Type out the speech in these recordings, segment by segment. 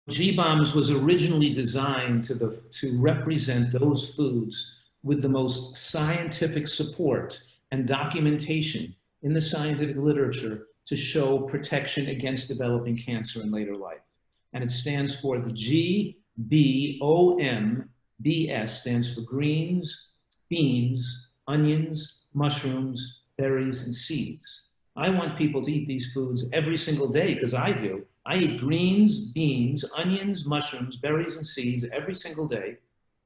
G-BOMBS was originally designed to represent those foods with the most scientific support and documentation in the scientific literature to show protection against developing cancer in later life. And it stands for the GBOMBS, stands for greens, beans, onions, mushrooms, berries, and seeds. I want people to eat these foods every single day because I do. I eat greens, beans, onions, mushrooms, berries, and seeds every single day.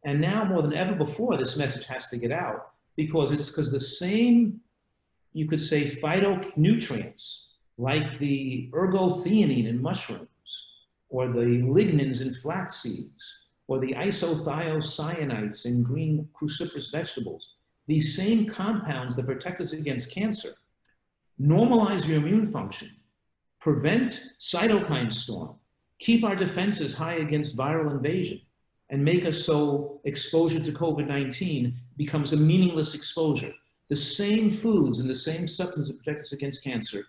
And now more than ever before, this message has to get out because the same, you could say, phytonutrients like the ergothioneine in mushrooms or the lignans in flax seeds or the isothiocyanates in green cruciferous vegetables, these same compounds that protect us against cancer, normalize your immune function, prevent cytokine storm, keep our defenses high against viral invasion, and make us so exposure to COVID-19 becomes a meaningless exposure. The same foods and the same substances that protect us against cancer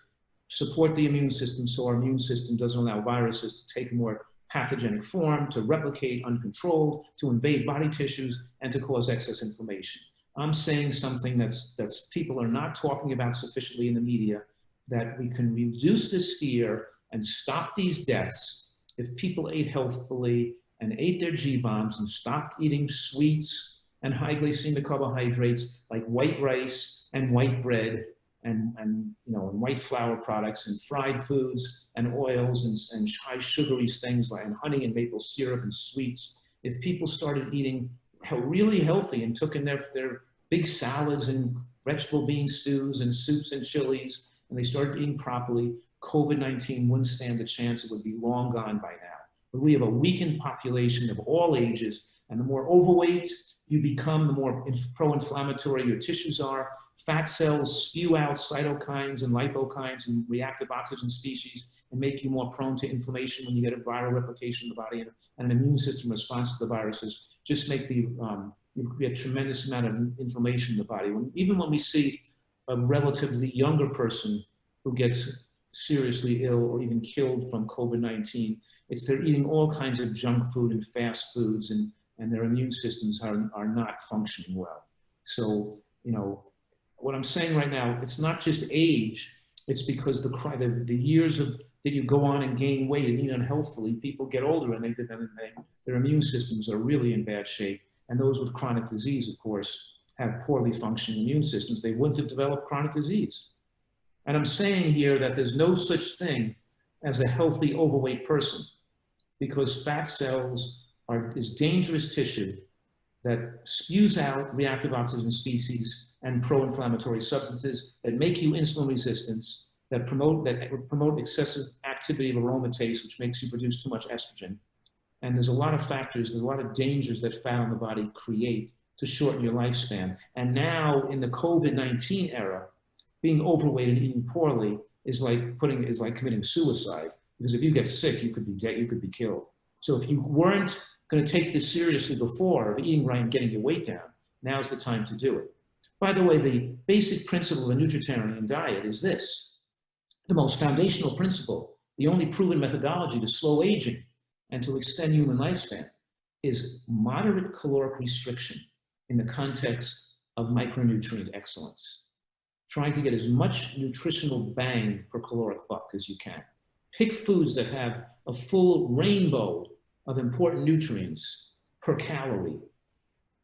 support the immune system so our immune system doesn't allow viruses to take a more pathogenic form, to replicate uncontrolled, to invade body tissues, and to cause excess inflammation. I'm saying something that's people are not talking about sufficiently in the media, that we can reduce this fear and stop these deaths if people ate healthfully and ate their G-BOMBS and stopped eating sweets and high glycemic carbohydrates like white rice and white bread and white flour products and fried foods and oils and high sugary things like honey and maple syrup and sweets. If people started eating really healthy and took in their big salads and vegetable bean stews and soups and chilies, and they started eating properly, COVID-19 wouldn't stand a chance. It would be long gone by now. But we have a weakened population of all ages, and the more overweight you become, the more pro-inflammatory your tissues are. Fat cells spew out cytokines and lipokines and reactive oxygen species and make you more prone to inflammation when you get a viral replication in the body, and an immune system response to the viruses just make you get a tremendous amount of inflammation in the body. Even when we see a relatively younger person who gets seriously ill or even killed from COVID-19, it's they're eating all kinds of junk food and fast foods, and their immune systems are not functioning well. So, what I'm saying right now, it's not just age, it's because the years that you go on and gain weight and eat unhealthily, people get older and their immune systems are really in bad shape. And those with chronic disease, of course, have poorly functioning immune systems. They wouldn't have developed chronic disease. And I'm saying here that there's no such thing as a healthy overweight person, because fat cells is dangerous tissue that spews out reactive oxygen species and pro-inflammatory substances that make you insulin resistant, that promote excessive activity of aromatase, which makes you produce too much estrogen. And there's a lot of factors, there's a lot of dangers that fat in the body create to shorten your lifespan. And now in the COVID-19 era, being overweight and eating poorly is like committing suicide, because if you get sick, you could be dead, you could be killed. So if you weren't going to take this seriously before, of eating right and getting your weight down, now's the time to do it. By the way, the basic principle of a nutritarian diet is this: the most foundational principle, the only proven methodology to slow aging and to extend human lifespan, is moderate caloric restriction in the context of micronutrient excellence. Trying to get as much nutritional bang per caloric buck as you can. Pick foods that have a full rainbow of important nutrients per calorie.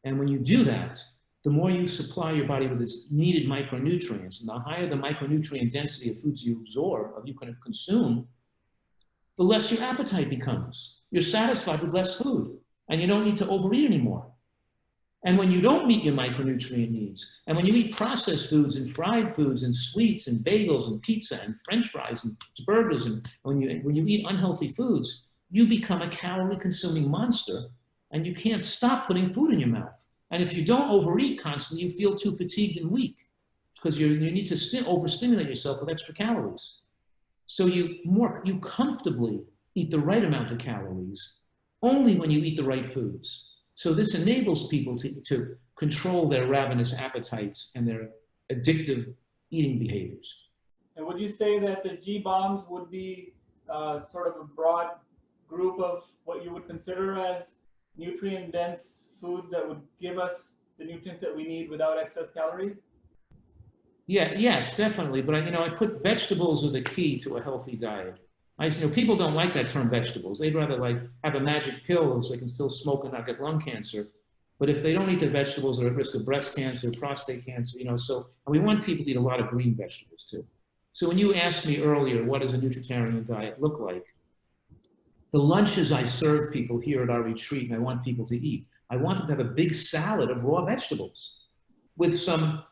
And when you do that, the more you supply your body with its needed micronutrients, and the higher the micronutrient density of foods you absorb, or you can consume, the less your appetite becomes. You're satisfied with less food, and you don't need to overeat anymore. And when you don't meet your micronutrient needs, and when you eat processed foods and fried foods and sweets and bagels and pizza and French fries and burgers, and when you eat unhealthy foods, you become a calorie-consuming monster, and you can't stop putting food in your mouth. And if you don't overeat constantly, you feel too fatigued and weak because you need to overstimulate yourself with extra calories. So you comfortably eat the right amount of calories only when you eat the right foods. So this enables people to control their ravenous appetites and their addictive eating behaviors. And would you say that the G-BOMBS would be sort of a broad group of what you would consider as nutrient-dense foods that would give us the nutrients that we need without excess calories? Yeah, yes, definitely. But I put vegetables are the key to a healthy diet. People don't like that term vegetables. They'd rather like have a magic pill so they can still smoke and not get lung cancer. But if they don't eat the vegetables, they're at risk of breast cancer, prostate cancer. And we want people to eat a lot of green vegetables too. So when you asked me earlier, what does a nutritarian diet look like? The lunches I serve people here at our retreat, and I want people to eat, I want them to have a big salad of raw vegetables with some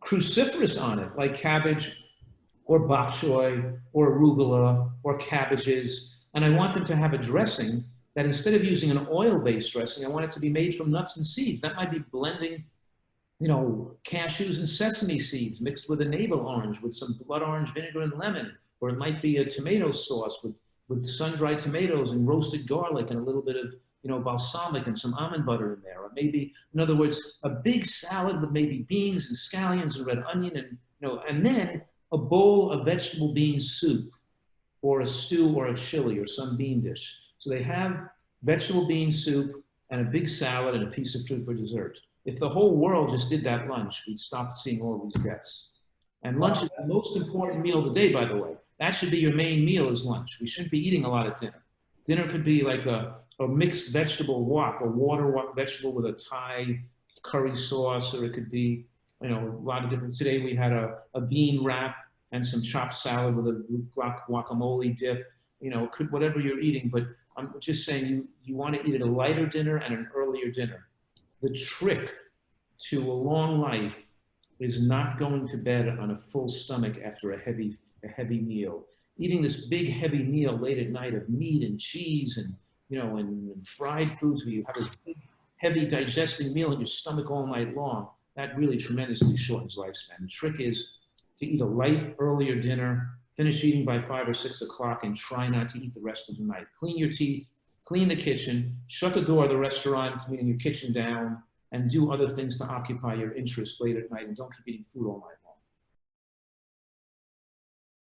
cruciferous on it, like cabbage or bok choy or arugula or cabbages. And I want them to have a dressing that instead of using an oil-based dressing, I want it to be made from nuts and seeds. That might be blending, cashews and sesame seeds mixed with a navel orange with some blood orange vinegar and lemon. Or it might be a tomato sauce with sun-dried tomatoes and roasted garlic and a little bit of balsamic and some almond butter in there. Or maybe, in other words, a big salad with maybe beans and scallions and red onion and then a bowl of vegetable bean soup or a stew or a chili or some bean dish. So they have vegetable bean soup and a big salad and a piece of fruit for dessert. If the whole world just did that lunch, we'd stop seeing all these deaths. And lunch is the most important meal of the day, by the way. That should be your main meal is lunch. We shouldn't be eating a lot at dinner. Dinner could be like a mixed vegetable wok, a water wok vegetable with a Thai curry sauce, or it could be, a lot of different. Today we had a bean wrap and some chopped salad with a guacamole dip. Whatever you're eating, but I'm just saying you want to eat at a lighter dinner and an earlier dinner. The trick to a long life is not going to bed on a full stomach after a heavy meal. Eating this big heavy meal late at night of meat and cheese and and fried foods where you have this big, heavy digesting meal in your stomach all night long, that really tremendously shortens lifespan. The trick is to eat a light, earlier dinner, finish eating by 5 or 6 o'clock, and try not to eat the rest of the night. Clean your teeth, clean the kitchen, shut the door of the restaurant, meaning your kitchen down, and do other things to occupy your interest late at night, and don't keep eating food all night.